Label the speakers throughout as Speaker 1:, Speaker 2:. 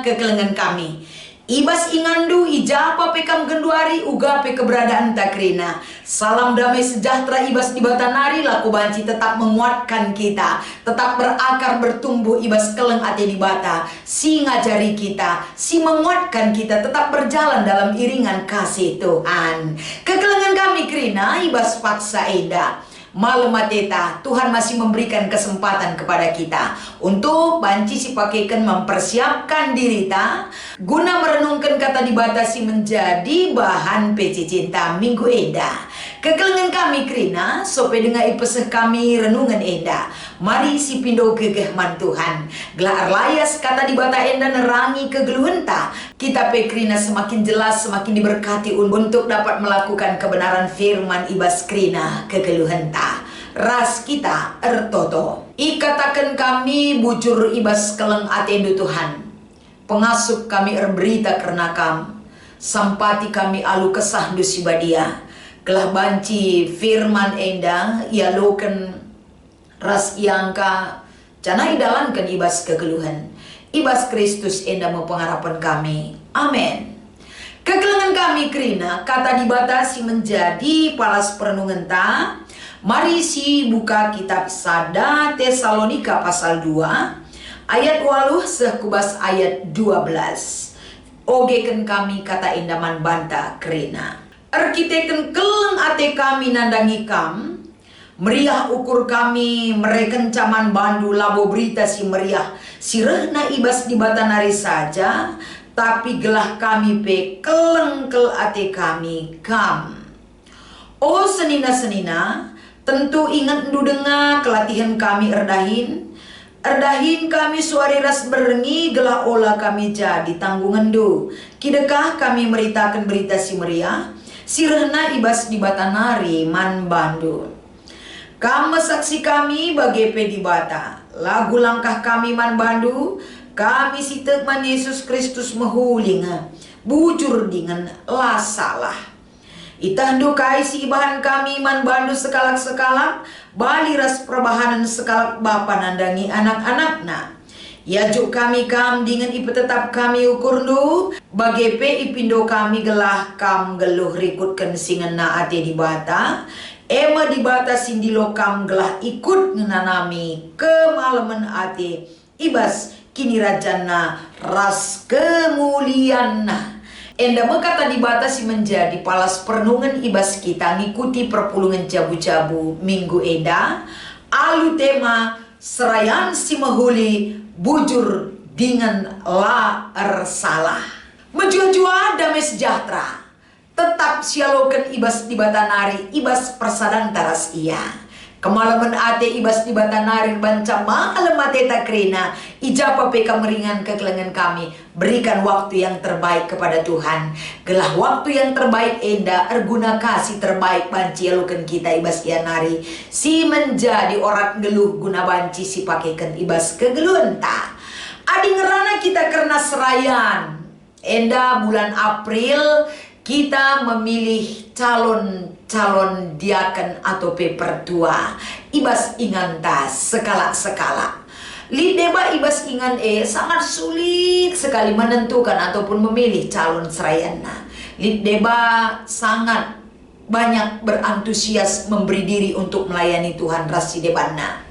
Speaker 1: kekelengan kami. Ibas ingandu ijapa pekam genduari uga pe keberadaan takrina. Salam damai sejahtera ibas di batanari laku banci tetap menguatkan kita, tetap berakar bertumbuh ibas keleng ate di bata, si ngajari kita, si menguatkan kita tetap berjalan dalam iringan kasih Tuhan. Kekelengan kami krina ibas paksa eda. Malam mateta, Tuhan masih memberikan kesempatan kepada kita untuk banci si pakaikan mempersiapkan diri ta guna merenungkan kata dibatasi menjadi bahan PC cinta minggu enda. Kekelengan kami krina sope dengan ipeseh kami renungan enda. Mari si pindo kegehman Tuhan. Gelar layas kata dibata enda nerangi kegeluhenta. Kita pekrina semakin jelas semakin diberkati untuk dapat melakukan kebenaran firman ibas krina kegeluhenta. Ras kita ertoto. Ikatakan kami bujur ibas keleng atendu Tuhan. Pengasup kami erberita karena kam. Sampati kami alu kesah dusibadia. Kelah banci firman enda ia loken ras iangka cana idalankan ibas kegeluhan. Ibas Kristus enda mau pengharapan kami. Amin. Kekelengan kami krina kata dibatasi menjadi palas perenungan ta. Mari si buka kitab Sada Tesalonika pasal 2 ayat 8 sekubas ayat 12. Ogeken kami kata indaman banta krina. Arkiteken keleng ate kami nandangi kam. Meriah ukur kami mereken caman bandu labo berita si meriah. Sirehna ibas di batanari saja. Tapi gelah kami pe keleng kel ate kami kam. Oh senina-senina, tentu ingat ndu denga kelatihan kami erdahin. Erdahin kami suari ras berengi gelah olah kami jadi tanggungan du. Kidekah kami meritakan berita si meriah. Sirehna ibas di batanari man bandu. Kamu saksi kami bagi pedi bata. Lagu langkah kami man bandu. Kami si tekman Yesus Kristus mehulinga. Bujur dengan la salah. Itahdu kai si ibahan kami man bandu sekalak-sekalak. Bali ras perbahanan sekalak bapa nandangi anak-anakna. Yajuk kami kam dengan ipe tetap kami ukur nu. Bagi pe ipindo kami gelah kam geluh rikutkan singena ate di bata. Ema di bata sindilo kam gelah ikut ngenanami kemalaman ate. Ibas kini rajana ras kemuliana. Enda mekata di bata si menjadi palas perenungan ibas kita ngikuti perpulungan jabu-jabu minggu eda. Alu tema serayan si mahuli bujur dengan la ersalah. Menjua-jua damai sejahtera. Tetap sialokan ibas di batanari ibas persadan taras ia. Kemalaman ate ibas di batanari banca malam ate takrina. Ijapa peka meringan kekelengan kami. Berikan waktu yang terbaik kepada Tuhan. Gelah waktu yang terbaik enda erguna kasih terbaik banci alukan kita ibas ianari. Si menjadi orang geluh guna banci si pakaikan ibas kegeluhan ta. Adi ngerana kita karena serayan. Enda bulan April kita memilih calon diaken atau pepertua. Ibas inganta sekala-sekala. Lideba ibas ingan sangat sulit sekali menentukan ataupun memilih calon serayana. Lideba sangat banyak berantusias memberi diri untuk melayani Tuhan rasi debana.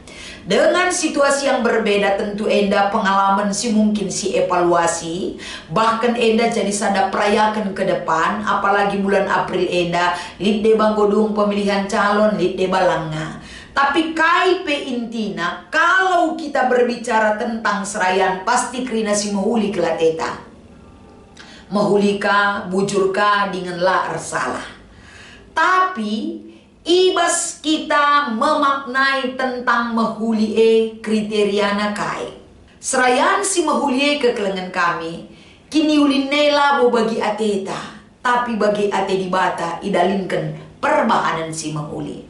Speaker 1: Dengan situasi yang berbeda tentu enda pengalaman si mungkin si evaluasi. Bahkan enda jadi sadap perayakan ke depan. Apalagi bulan April enda lideba godung pemilihan calon lideba langa. Tapi kaipe intina kalau kita berbicara tentang serayan pasti krina si mahuli kelateta. Mahulika bujurka dengan la ersalah. Tapi ibas kita memaknai tentang mahuli kriteriana kai. Serayan si mahuli kekelengan kami. Kini ulin nela bo bagi ateta. Tapi bagi ate di bata idalinkan perbahanan si mahuli.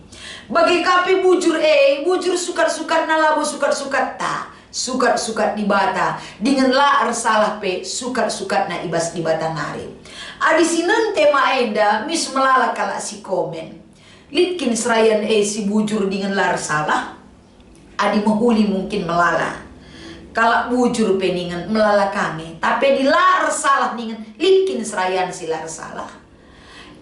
Speaker 1: Bagi kapi bujur bujur sukat-sukat nalabo sukat-sukat ta. Sukat-sukat di bata. Dengan la ersalah pe sukat-sukat na ibas di bata nari. Adi sinan tema enda mis melala kala si komen. Litkin serayan si bujur dengan lar salah. Adi mahuli mungkin melala. Kalau bujur peningan melalakange, tapi dilar salah ningan likin serayan silar salah.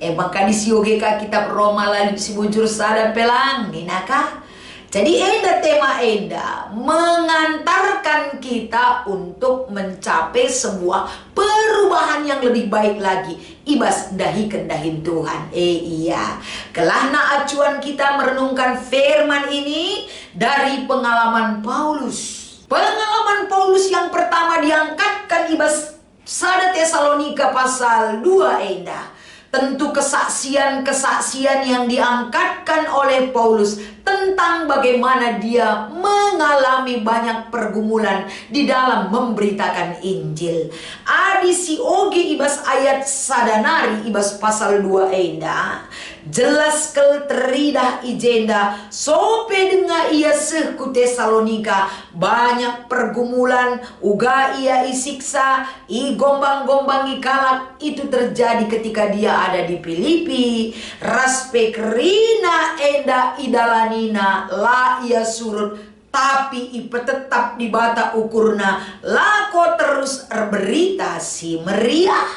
Speaker 1: Maka di sioge ka kitab Roma lalu si bujur sada pelang ninaka. Jadi tema enda mengantarkan kita untuk mencapai sebuah perubahan yang lebih baik lagi. Ibas dahi kendahin Tuhan. Iya. Kelahna acuan kita merenungkan firman ini dari pengalaman Paulus. Pengalaman Paulus yang pertama diangkatkan ibas sada Tesalonika pasal 2 enda. Tentu kesaksian-kesaksian yang diangkatkan oleh Paulus tentang bagaimana dia mengalami banyak pergumulan di dalam memberitakan Injil. Adi si oge ibas ayat sadanari ibas pasal 2 enda. Jelas kel teridah ijenda sope denga ia sehku Tesalonika banyak pergumulan uga ia isiksa i gombang-gombang i kalak itu terjadi ketika dia ada di Filipi. Raspe kerina enda idalanina la ia surut tapi ipe tetap di bata ukurna lako terus berita si meriah.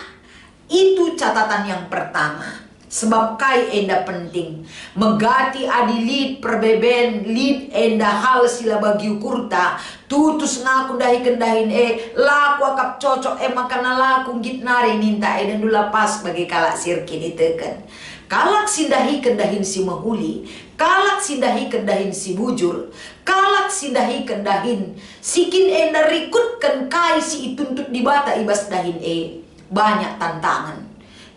Speaker 1: Itu catatan yang pertama. Sebab kai enda penting megati adilid perbeben lid enda hal sila bagi ukurta tutus ngaku dahi kendahin laku akap cocok makana laku gitnari ninta dan dula pas bagi kalak sirkin iteken. Kalak sindahi kendahin si mahuli, kalak sindahi kendahin si bujur, kalak sindahi kendahin sikin enda rikutkan kai si ituntut di bata ibas dahin banyak tantangan.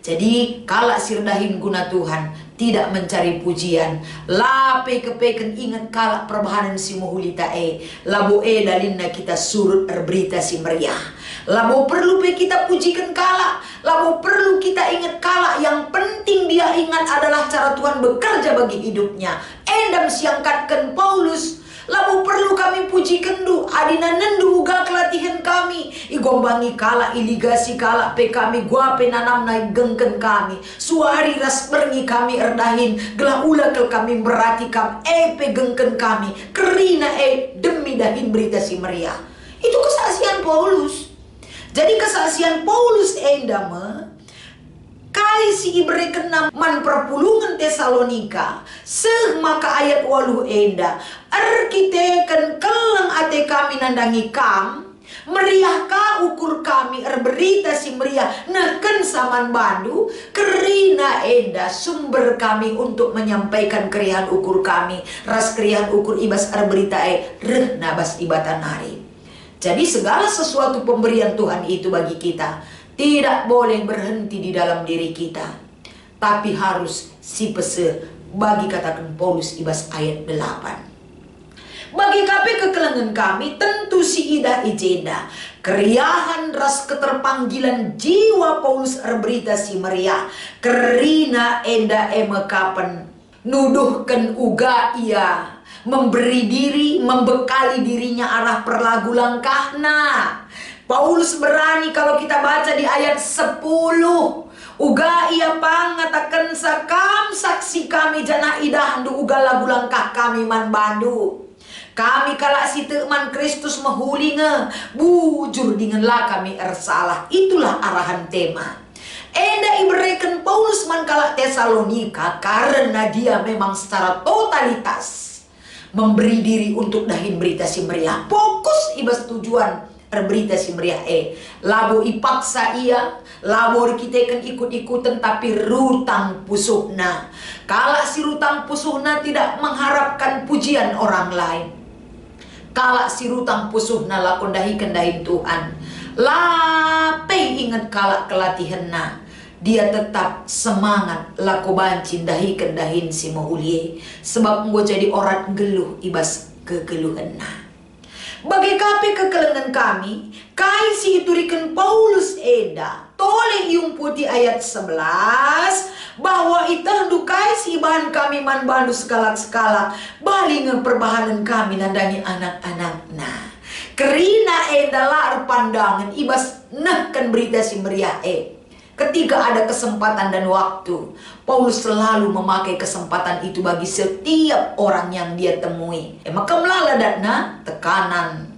Speaker 1: Jadi kalak sirdahin guna Tuhan tidak mencari pujian. Lape kepeken ingat kalak perbahanan si muhulita labo dalinna kita surut berita si meriah. Labo perlu pe kita pujikan kalak. Labo perlu kita ingat kalak. Yang penting dia ingat adalah cara Tuhan bekerja bagi hidupnya. Endam siangkatkan Paulus. Lalu perlu kami puji kendu adina nendu uga kelatihan kami igombangi kala iligasi kala pe kami gua penanam naik gengken kami suari ras berngi kami erdahin gelah ula kel kami berarti kam pe gengken kami kerina demi dahin berita si meriah. Itu kesaksian Paulus. Jadi kesaksian Paulus endama kai si ibreken man perpulungan Tesalonika seh maka ayat 8 enda arkiteken keleng ate kami nandangi kam meriah ka ukur kami berita si meriah neken saman bandu kerina enda sumber kami untuk menyampaikan kerihan ukur kami ras kerihan ukur ibas berita reh nabas ibatan hari. Jadi segala sesuatu pemberian Tuhan itu bagi kita tidak boleh berhenti di dalam diri kita, tapi harus si pese bagi katakan Paulus ibas ayat 8. Bagi kape kekelengan kami tentu si ida ijenda keriahan ras keterpanggilan jiwa Paulus berita si meriah kerina enda kapan nuduhkan uga ia memberi diri membekali dirinya arah perlagu langkahna. Paulus berani kalau kita baca di ayat 10. Uga ia pangatakan sakam saksi kami jana idahandu uga lagu langkah kami man bandu. Kami kalak si teman Kristus mahulinga bujur dengan lah kami ersalah. Itulah arahan tema. Enda ibereken Paulus man kalak Tesalonika karena dia memang secara totalitas memberi diri untuk dahin berita si meriah. Fokus ibas tujuan berita si meriah labo ipaksa ia labo kita kan ikut-ikutan tapi rutang pusuhna. Kalau si rutang pusuhna tidak mengharapkan pujian orang lain, kalau si rutang pusuhna lakon dahi kendahin Tuhan lape ingat kalak kelatihanna dia tetap semangat lako bancin dahi kendahin si mahulie sebab gue jadi orang geluh ibas kegeluhanna. Bagi kape kekelengan kami, kai si iturikan Paulus eda, toleh yung putih ayat 11, bahwa itahdu kai si bahan kami man bandu sekala-sekala, bali perbahanan kami nandangi anak-anak nah. Kerina eda lar pandangan, ibas nahkan berita si meriah Ketika ada kesempatan dan waktu, Paulus selalu memakai kesempatan itu bagi setiap orang yang dia temui. Maka melaladatna tekanan,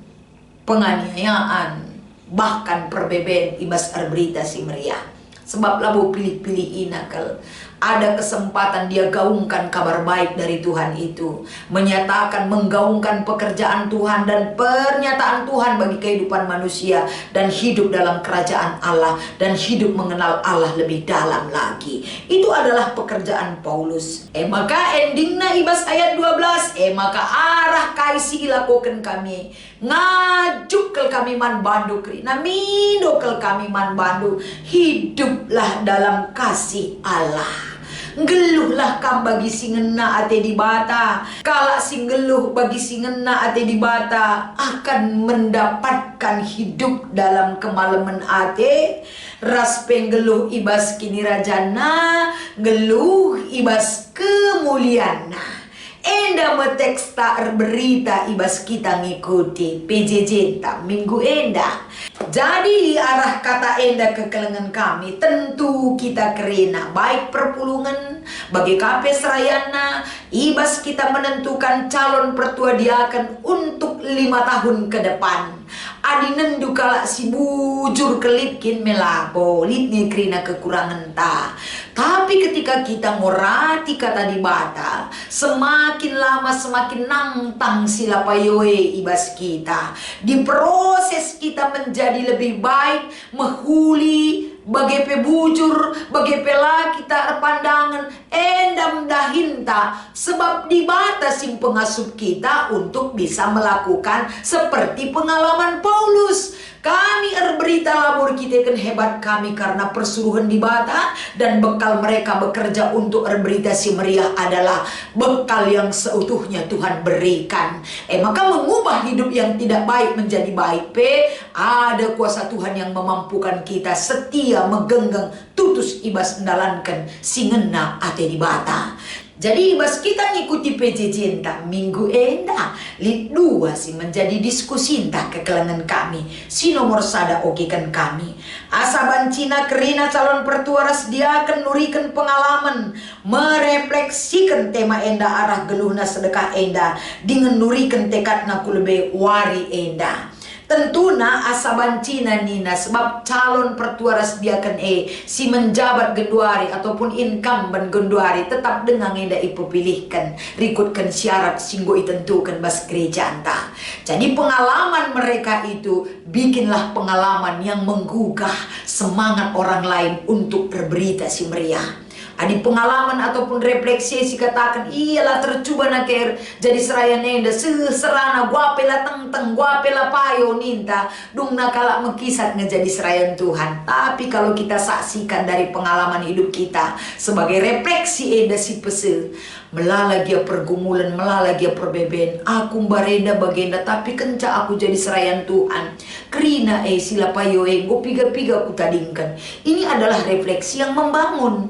Speaker 1: penganiayaan, bahkan perbeben ibas berita si meriah. Sebab labu pilih-pilih inakal, ada kesempatan dia gaungkan kabar baik dari Tuhan itu, menyatakan, menggaungkan pekerjaan Tuhan dan pernyataan Tuhan bagi kehidupan manusia, dan hidup dalam kerajaan Allah, dan hidup mengenal Allah lebih dalam lagi. Itu adalah pekerjaan Paulus. Maka endingnya ibas ayat 12, maka arah kaisi ilakoken kami, ngajuk kel kami man bandu kri, namindo kel kami man bandu, hiduplah dalam kasih Allah. Geluhlah kam bagi singena ate di bata. Kala singgeluh bagi singena ate di bata, akan mendapatkan hidup dalam kemalaman ate. Ras penggeluh ibas kini rajana, geluh ibas kemuliana. Enda meteks tak berita ibas kita ngikuti PJJ tak minggu enda. Jadi arah kata enda ke kelengan kami, tentu kita kerena baik perpulungan bagi KP Serayana, ibas kita menentukan calon pertua diaken untuk 5 tahun ke depan. Adi nendu kalak si bujur kelitkin melabo litnya kerina kekurangan ta. Tapi ketika kita ngorati kata di bata, semakin lama semakin nantang sila payoe ibas kita. Di proses kita menjadi lebih baik, mehuli, bagai pebujur, bagai pela kita pandangan, endam dahinta. Sebab di batas sing pengasup kita untuk bisa melakukan seperti pengalaman Paulus. Kami berita labor kita kan hebat kami karena persuruhan di bata, dan bekal mereka bekerja untuk berita si meriah adalah bekal yang seutuhnya Tuhan berikan. Maka mengubah hidup yang tidak baik menjadi baik. Ada kuasa Tuhan yang memampukan kita setia megenggam tutus ibas mendalankan singena ate di bata. Jadi ibas kita ngikuti PJJ entah minggu enda lit 2 sih menjadi diskusi entah kekelangan kami si nomor sada okekan kami asaban Cina kerina calon pertuaras dia akan nurikan pengalaman merefleksikan tema enda arah geluhna sedekah enda dengan nurikan tekad naku lebih wari enda. Tentuna asaban Cina nina sebab calon pertuaras dia kan si menjabat genduari ataupun incumbent genduari tetap dengan enda ipilihkan rikutkan syarat singgo itentukan bas gereja anta. Jadi pengalaman mereka itu bikinlah pengalaman yang menggugah semangat orang lain untuk berberita si meriah. Adi pengalaman ataupun refleksi si katakan iyalah tercoba naker jadi seraya nenda serana gua pela teng gua pela payo ninta dung nakala mengkisat ngejadi serayan Tuhan. Tapi kalau kita saksikan dari pengalaman hidup kita sebagai refleksi enda si pese melala dia pergumulan, melala dia perbeben, aku barenda bagenda tapi kenca aku jadi serayan Tuhan. Kerina sila payo go piga-piga ku tadingkan. Ini adalah refleksi yang membangun.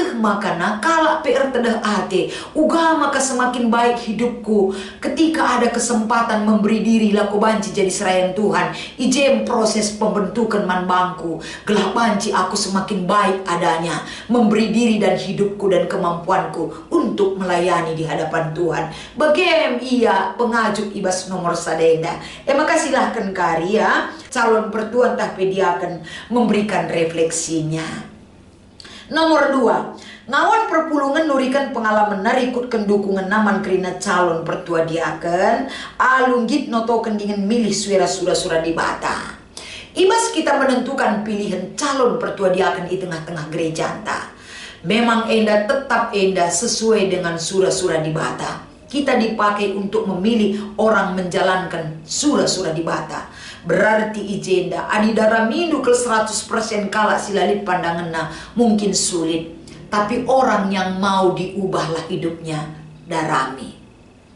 Speaker 1: Makana kala PR tedah ate uga maka semakin baik hidupku ketika ada kesempatan memberi diri laku banci jadi serayan Tuhan. Ijem proses pembentukan manbangku gelah banci aku semakin baik adanya memberi diri dan hidupku dan kemampuanku untuk melayani di hadapan Tuhan. Bagem iya pengajuk ibas nomor sadenda. Maka silahkan karya calon pertuan tapi dia akan memberikan refleksinya. Nomor 2, ngawan perpulungan nurikan pengalaman narikutkan dukungan naman kerina calon pertua diaken alunggit notoken dengan milih sura-sura di bata. Ibas kita menentukan pilihan calon pertua diaken di tengah-tengah gereja anta. Memang enda tetap enda sesuai dengan sura-sura di bata. Kita dipakai untuk memilih orang menjalankan sura-sura di bata. Berarti ijenda adidara mindu ke 100% kala silalit pandanganna mungkin sulit. Tapi orang yang mau diubahlah hidupnya darami.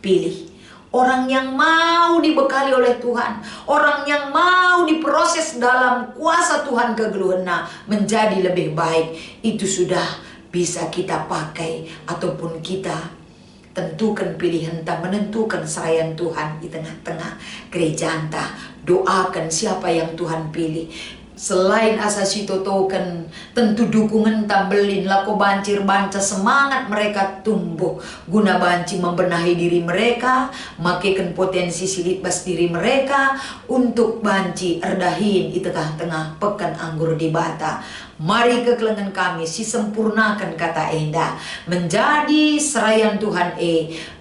Speaker 1: Pilih orang yang mau dibekali oleh Tuhan, orang yang mau diproses dalam kuasa Tuhan kegeluhana menjadi lebih baik. Itu sudah bisa kita pakai ataupun kita tentukan pilihan tak menentukan serayan Tuhan di tengah-tengah gereja anta. Doakan siapa yang Tuhan pilih. Selain asa token tentu dukungan tambelin lako bancir banca semangat mereka tumbuh guna banci membenahi diri mereka, makekan potensi silit bas diri mereka untuk banci erdahin di tengah-tengah pekan anggur di bata. Mari kekelengan kami si sempurnakan kata Enda menjadi serayan Tuhan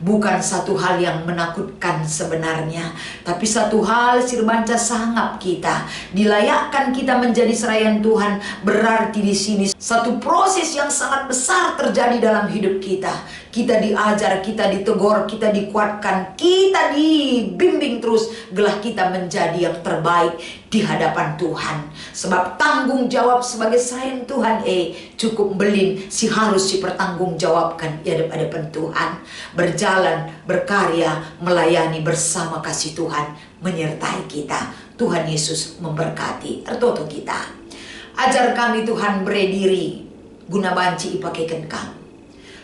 Speaker 1: bukan satu hal yang menakutkan sebenarnya, tapi satu hal sirbanca sangap kita dilayakkan kita menjadi serayan Tuhan. Berarti di sini satu proses yang sangat besar terjadi dalam hidup kita. Kita diajar, kita ditegur, kita dikuatkan, kita dibimbing terus gelah kita menjadi yang terbaik di hadapan Tuhan. Sebab tanggung jawab sebagai serayan Tuhan cukup belin si harus dipertanggungjawabkan di hadapan Tuhan. Berjalan, berkarya, melayani bersama kasih Tuhan menyertai kita. Tuhan Yesus memberkati ertoto kita. Ajar kami Tuhan berdiri guna banci ipakaikan kami.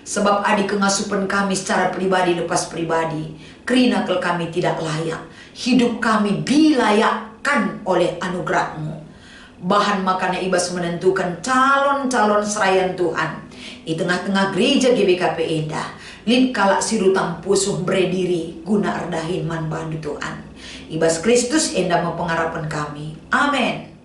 Speaker 1: Sebab adik kengasupan kami secara pribadi lepas pribadi, kerina kel kami tidak layak. Hidup kami dilayakkan oleh anugerah-Mu. Bahan makanya ibas menentukan calon-calon serayan Tuhan di tengah-tengah gereja GBKP Enda. Lid kalak sirutang pusuh berdiri guna erdahin man bandu Tuhan. Ibas Kristus Enda mempengharapan kami. Amin.